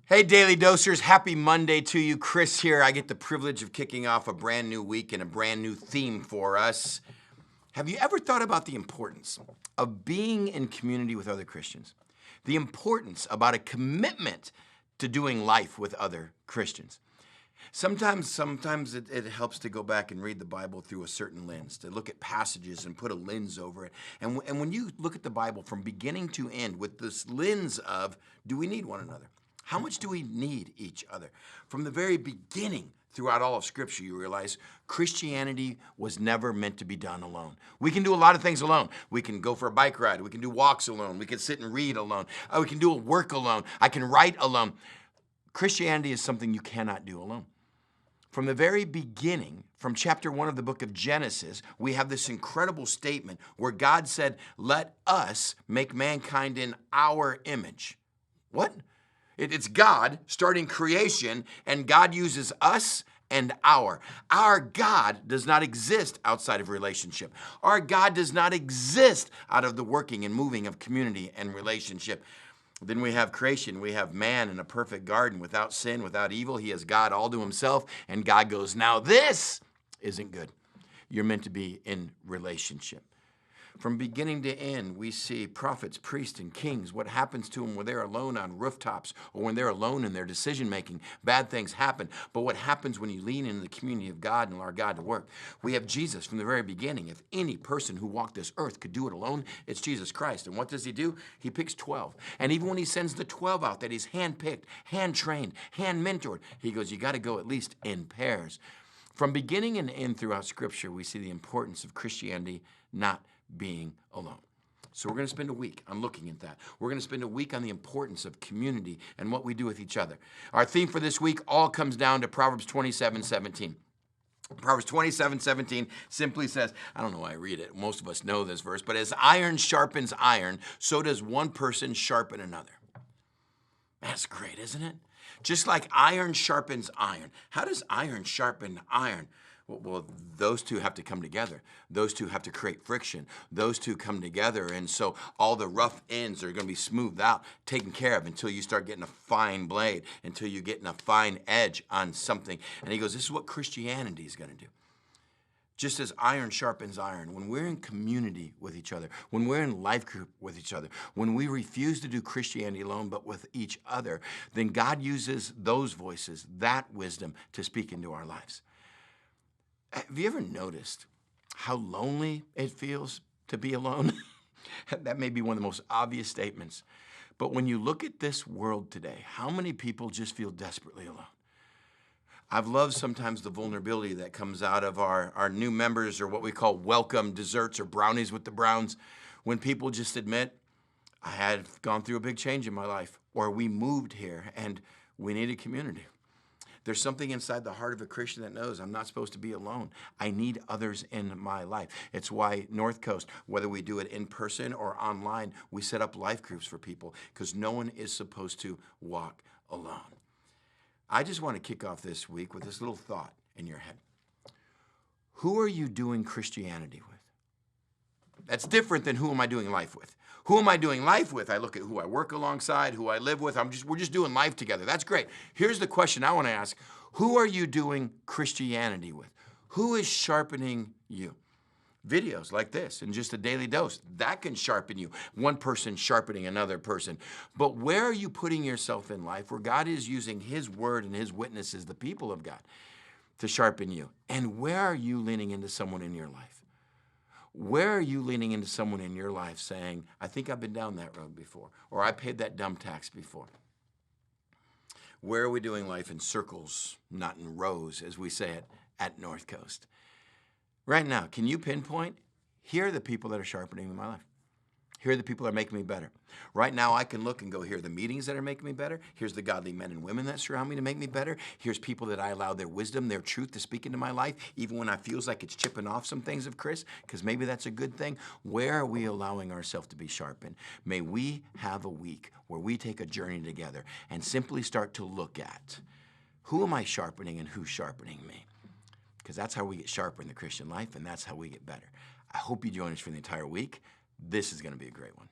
Hey, Daily Dosers, happy Monday to you. Chris here. I get the privilege of kicking off a brand new week and a brand new theme for us. Have you ever thought about the importance of being in community with other Christians? The importance about a commitment to doing life with other Christians. Sometimes it helps to go back and read the Bible through a certain lens, to look at passages and put a lens over it. And when you look at the Bible from beginning to end with this lens of, do we need one another? How much do we need each other? From the very beginning, throughout all of Scripture, you realize Christianity was never meant to be done alone. We can do a lot of things alone. We can go for a bike ride. We can do walks alone. We can sit and read alone. We can do a work alone. I can write alone. Christianity is something you cannot do alone. From the very beginning, from chapter 1 of the book of Genesis, we have this incredible statement where God said, "Let us make mankind in our image." What? It's God starting creation, and God uses us and our. Our God does not exist outside of relationship. Our God does not exist out of the working and moving of community and relationship. Then we have creation. We have man in a perfect garden without sin, without evil. He is God all to himself, and God goes, "Now this isn't good." You're meant to be in relationship. From beginning to end, we see prophets, priests, and kings, what happens to them when they're alone on rooftops or when they're alone in their decision-making. Bad things happen. But what happens when you lean into the community of God and allow God to work? We have Jesus from the very beginning. If any person who walked this earth could do it alone, it's Jesus Christ. And what does he do? He picks 12. And even when he sends the 12 out that he's hand-picked, hand-trained, hand-mentored, he goes, you got to go at least in pairs. From beginning and end throughout Scripture, we see the importance of Christianity not being alone. So we're going to spend a week on looking at that. We're going to spend a week on the importance of community and what we do with each other. Our theme for this week all comes down to Proverbs 27:17. Proverbs 27:17 simply says, I don't know why I read it, most of us know this verse, but as iron sharpens iron, so does one person sharpen another. That's great, isn't it? Just like iron sharpens iron. How does iron sharpen iron? Well, those two have to come together. Those two have to create friction. Those two come together, and so all the rough ends are going to be smoothed out, taken care of until you start getting a fine blade, until you're getting a fine edge on something. And he goes, this is what Christianity is going to do. Just as iron sharpens iron, when we're in community with each other, when we're in life group with each other, when we refuse to do Christianity alone but with each other, then God uses those voices, that wisdom, to speak into our lives. Have you ever noticed how lonely it feels to be alone? That may be one of the most obvious statements. But when you look at this world today, how many people just feel desperately alone? I've loved sometimes the vulnerability that comes out of our new members, or what we call welcome desserts or brownies with the Browns, when people just admit, I had gone through a big change in my life, or we moved here and we need a community. There's something inside the heart of a Christian that knows I'm not supposed to be alone. I need others in my life. It's why North Coast, whether we do it in person or online, we set up life groups for people, because no one is supposed to walk alone. I just want to kick off this week with this little thought in your head. Who are you doing Christianity with? That's different than who am I doing life with. Who am I doing life with? I look at who I work alongside, who I live with. We're just doing life together. That's great. Here's the question I want to ask. Who are you doing Christianity with? Who is sharpening you? Videos like this and just a daily dose, that can sharpen you. One person sharpening another person. But where are you putting yourself in life where God is using his word and his witnesses, the people of God, to sharpen you? And where are you leaning into someone in your life? Where are you leaning into someone in your life saying, I think I've been down that road before, or I paid that dumb tax before? Where are we doing life in circles, not in rows, as we say it at North Coast? Right now, can you pinpoint, here are the people that are sharpening my life. Here are the people that are making me better. Right now, I can look and go, here are the meetings that are making me better. Here's the godly men and women that surround me to make me better. Here's people that I allow their wisdom, their truth to speak into my life, even when I feels like it's chipping off some things of Chris, because maybe that's a good thing. Where are we allowing ourselves to be sharpened? May we have a week where we take a journey together and simply start to look at, who am I sharpening and who's sharpening me? Because that's how we get sharper in the Christian life, and that's how we get better. I hope you join us for the entire week. This is going to be a great one.